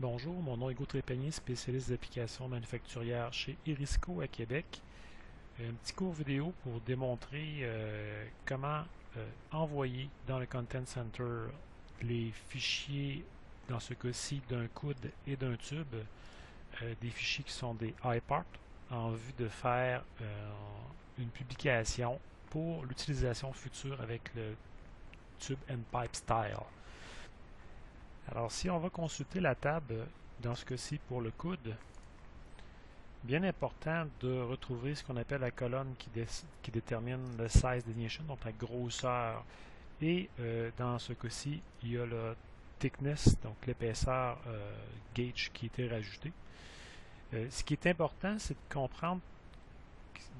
Bonjour, mon nom est Hugo Trépanier, spécialiste d'applications manufacturières chez Erisco à Québec. Un petit cours vidéo pour démontrer comment envoyer dans le Content Center les fichiers, dans ce cas-ci d'un coude et d'un tube, des fichiers qui sont des iParts, en vue de faire une publication pour l'utilisation future avec le Tube and Pipe Style. Alors, si on va consulter la table, dans ce cas-ci pour le coude, bien important de retrouver ce qu'on appelle la colonne qui détermine le size delineation, donc la grosseur. Et dans ce cas-ci, il y a le thickness, donc l'épaisseur gauge qui a été rajoutée. Ce qui est important, c'est de comprendre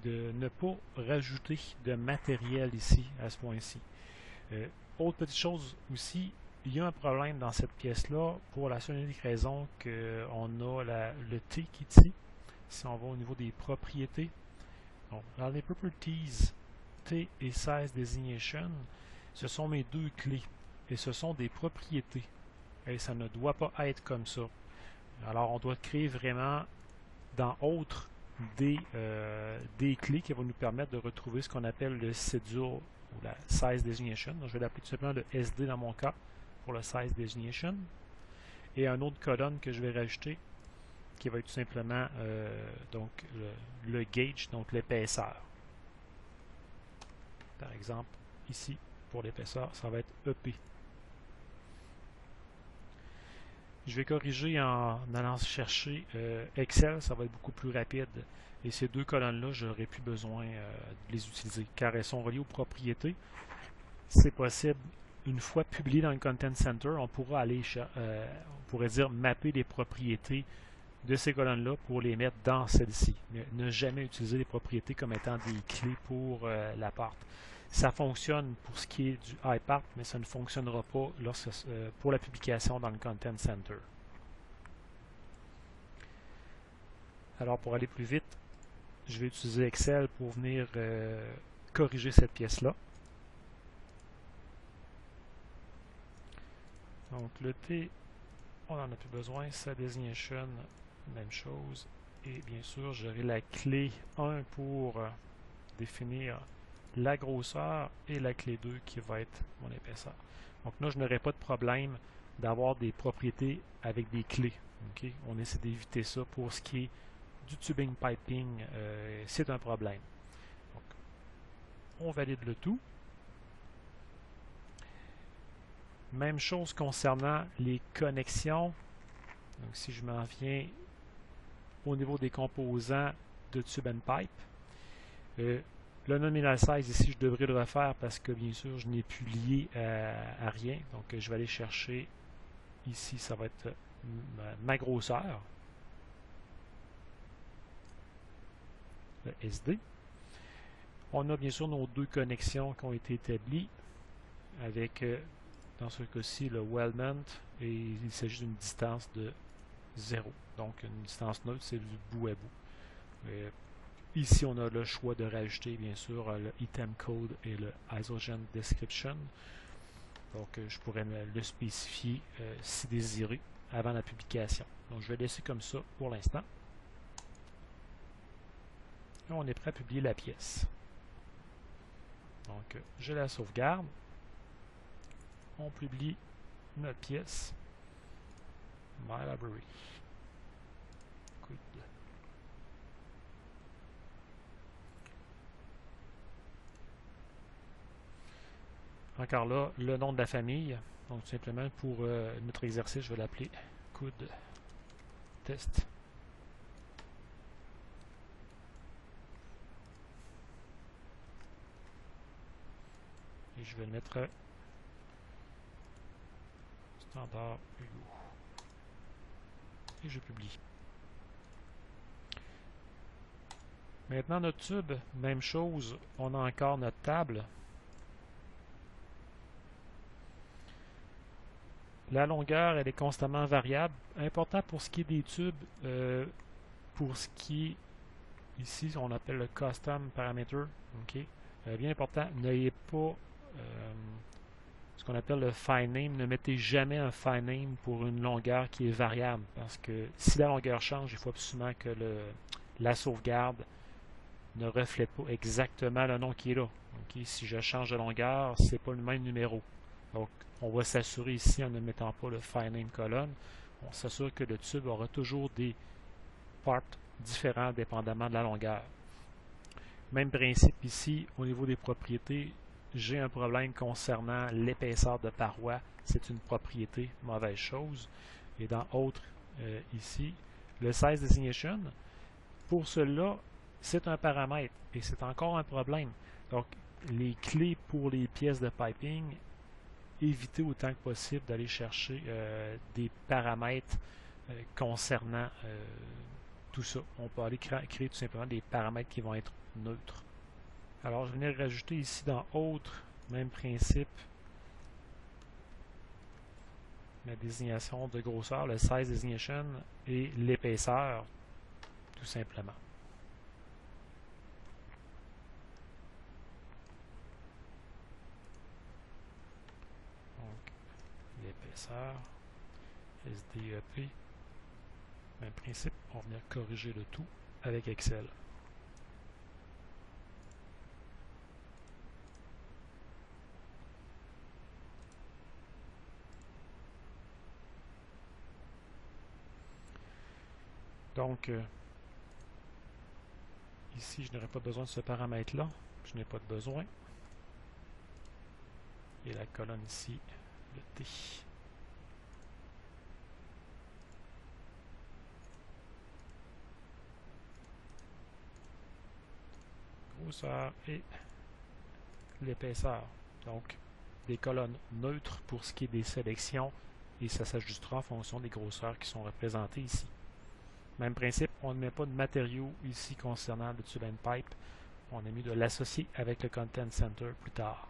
de ne pas rajouter de matériel ici, à ce point-ci. Autre petite chose aussi, il y a un problème dans cette pièce-là pour la seule et unique raison qu'on a le T qui est ici. Si on va au niveau des propriétés, donc, dans les Properties, T et Size Designation, ce sont mes deux clés et ce sont des propriétés. Et ça ne doit pas être comme ça. Alors, on doit créer vraiment dans Autres des clés qui vont nous permettre de retrouver ce qu'on appelle le schedule ou la Size Designation. Donc, je vais l'appeler tout simplement le SD dans mon cas pour le Size Designation. Et un autre colonne que je vais rajouter qui va être tout simplement donc le gauge, donc l'épaisseur. Par exemple, ici, pour l'épaisseur, ça va être EP. Je vais corriger en allant chercher Excel, ça va être beaucoup plus rapide. Et ces deux colonnes-là, je n'aurai plus besoin de les utiliser, car elles sont reliées aux propriétés. C'est possible, une fois publié dans le Content Center, on pourra aller, on pourrait dire, mapper les propriétés de ces colonnes-là pour les mettre dans celle-ci. Ne jamais utiliser les propriétés comme étant des clés pour la part. Ça fonctionne pour ce qui est du iPart, mais ça ne fonctionnera pas pour la publication dans le Content Center. Alors, pour aller plus vite, je vais utiliser Excel pour venir corriger cette pièce-là. Donc, le T, on n'en a plus besoin. Sa designation, même chose. Et bien sûr, j'aurai la clé 1 pour définir la grosseur et la clé 2 qui va être mon épaisseur. Donc là, je n'aurai pas de problème d'avoir des propriétés avec des clés. Okay? On essaie d'éviter ça. Pour ce qui est du tubing piping, c'est un problème. Donc, on valide le tout. Même chose concernant les connexions. Donc si je m'en viens au niveau des composants de Tube and Pipe, le nominal size ici, je devrais le refaire parce que bien sûr, je n'ai plus lié à rien. Donc je vais aller chercher ici, ça va être ma grosseur, le SD. On a bien sûr nos deux connexions qui ont été établies avec, dans ce cas-ci, le weldment, et il s'agit d'une distance de 0. Donc une distance neutre, c'est du bout à bout. Ici, on a le choix de rajouter, bien sûr, le item code et le isogen description. Donc, je pourrais le spécifier si désiré avant la publication. Donc, je vais laisser comme ça pour l'instant. Et on est prêt à publier la pièce. Donc, je la sauvegarde. On publie notre pièce. My Library. Good. Encore là, le nom de la famille. Donc, tout simplement, pour notre exercice, je vais l'appeler Coude Test. Et je vais le mettre standard Hugo. Et je publie. Maintenant, notre tube, même chose. On a encore notre table. La longueur, elle est constamment variable. Important pour ce qui est des tubes, pour ce qui est ici, on appelle le custom parameter. Okay? Bien important, n'ayez pas ce qu'on appelle le fine name. Ne mettez jamais un fine name pour une longueur qui est variable, parce que si la longueur change, il faut absolument que la sauvegarde ne reflète pas exactement le nom qui est là. Okay? Si je change de longueur, c'est pas le même numéro. Donc, on va s'assurer ici, en ne mettant pas le file name colonne, on s'assure que le tube aura toujours des parts différents dépendamment de la longueur. Même principe ici, au niveau des propriétés, j'ai un problème concernant l'épaisseur de paroi. C'est une propriété, mauvaise chose. Et dans autre, ici, le size designation, pour cela, c'est un paramètre et c'est encore un problème. Donc, les clés pour les pièces de piping, évitez autant que possible d'aller chercher des paramètres concernant tout ça. On peut aller créer tout simplement des paramètres qui vont être neutres. Alors, je vais venir rajouter ici dans Autre, même principe, la désignation de grosseur, le size designation et l'épaisseur, tout simplement. L'épaisseur, SDEP, même principe, on va venir corriger le tout avec Excel. Donc, ici, je n'aurai pas besoin de ce paramètre-là. Je n'ai pas de besoin. Et la colonne ici, le T. Grosseur et l'épaisseur. Donc, des colonnes neutres pour ce qui est des sélections et ça s'ajustera en fonction des grosseurs qui sont représentées ici. Même principe, on ne met pas de matériaux ici concernant le tube and pipe. On a mis de l'associer avec le Content Center plus tard.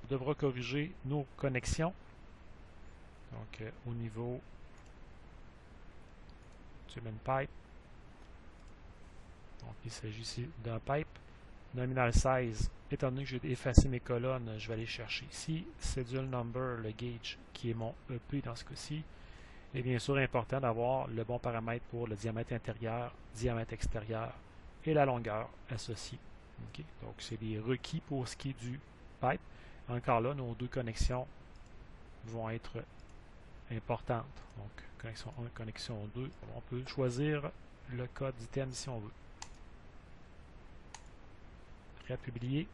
On devra corriger nos connexions. Donc, au niveau tube and pipe. Donc, il s'agit ici d'un pipe. Nominal size, étant donné que j'ai effacé mes colonnes, je vais aller chercher ici. Schedule number, le gauge, qui est mon EP dans ce cas-ci. Et bien sûr, important d'avoir le bon paramètre pour le diamètre intérieur, diamètre extérieur et la longueur associée. Okay? Donc, c'est des requis pour ce qui est du pipe. Encore là, nos deux connexions vont être importantes. Donc, connexion 1, connexion 2. On peut choisir le code d'item si on veut. Prêt à publier.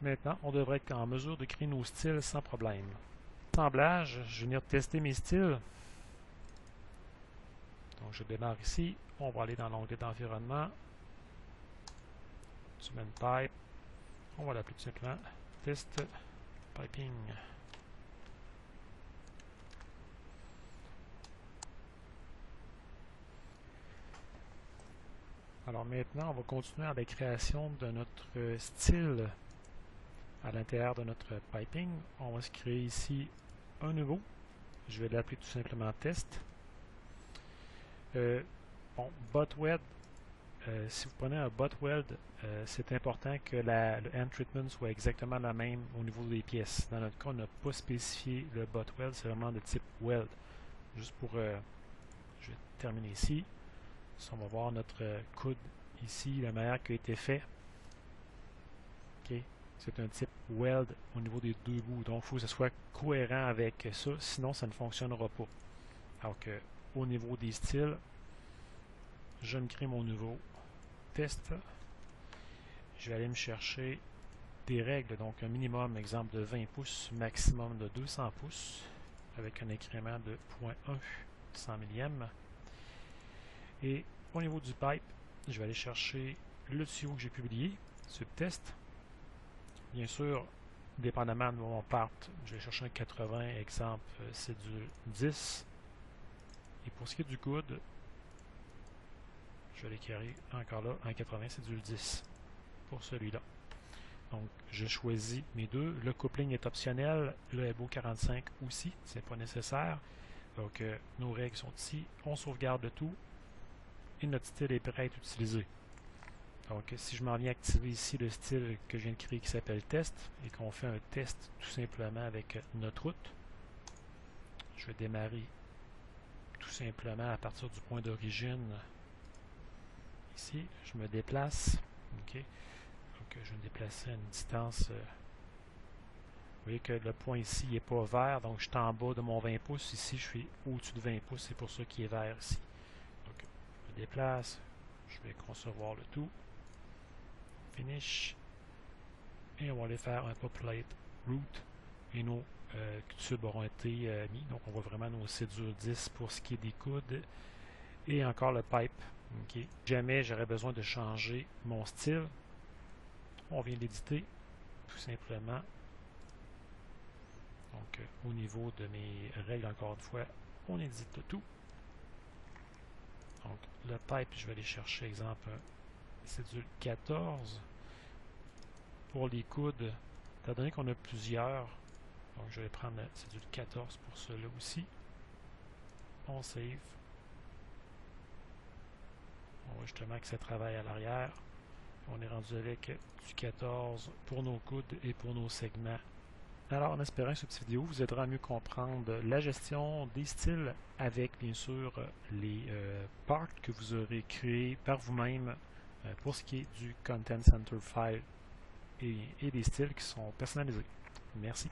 Maintenant, on devrait être en mesure de créer nos styles sans problème. Assemblage, je vais venir tester mes styles. Donc, je démarre ici. On va aller dans l'onglet d'environnement. Tube and pipe. On va l'appeler tout simplement test piping. Alors maintenant, on va continuer à la création de notre style à l'intérieur de notre piping. On va se créer ici un nouveau. Je vais l'appeler tout simplement test. Bon, butt weld, si vous prenez un butt weld, c'est important que le hand treatment soit exactement la même au niveau des pièces. Dans notre cas, on n'a pas spécifié le butt weld, c'est vraiment de type weld. Juste pour, je vais terminer ici. On va voir notre coude ici, la manière qui a été fait. Okay. C'est un type weld au niveau des deux bouts. Donc, il faut que ce soit cohérent avec ça, sinon ça ne fonctionnera pas. Alors que, au niveau des styles, je me crée mon nouveau test. Je vais aller me chercher des règles, donc un minimum, exemple, de 20 pouces, maximum de 200 pouces, avec un incrément de 0.1 100 millième. Et au niveau du pipe, je vais aller chercher le tuyau que j'ai publié, subtest. Bien sûr, dépendamment de mon part, je vais chercher un 80, exemple, c'est du 10. Et pour ce qui est du coude, Je vais l'écrire encore là, 1,80, c'est du 10 pour celui-là. Donc, je choisis mes deux. Le coupling est optionnel. Le Ebo 45 aussi, c'est pas nécessaire. Donc, nos règles sont ici. On sauvegarde le tout. Et notre style est prêt à être utilisé. Donc, si je m'en viens activer ici le style que je viens de créer qui s'appelle test et qu'on fait un test tout simplement avec notre route, je vais démarrer tout simplement à partir du point d'origine. Ici, je me déplace. OK. Donc, je vais me déplacer à une distance. Vous voyez que le point ici n'est pas vert, donc je suis en bas de mon 20 pouces. Ici, je suis au-dessus de 20 pouces, c'est pour ça qu'il est vert ici. Donc, je me déplace. Je vais concevoir le tout. Finish. Et on va aller faire un populate route. Et nos tubes auront été mis. Donc, on voit vraiment nos cédures 10 pour ce qui est des coudes. Et encore le pipe. Okay. Jamais j'aurais besoin de changer mon style. On vient d'éditer, tout simplement. Donc, au niveau de mes règles, encore une fois, on édite le tout. Donc, le pipe, je vais aller chercher, exemple, cédule 14. Pour les coudes, étant donné qu'on a plusieurs, donc je vais prendre la cédule 14 pour cela aussi. On save. On voit justement que ça travaille à l'arrière. On est rendu avec du 14 pour nos coudes et pour nos segments. Alors, en espérant que cette petite vidéo vous aidera à mieux comprendre la gestion des styles avec, bien sûr, les parts que vous aurez créés par vous-même pour ce qui est du Content Center File et des styles qui sont personnalisés. Merci.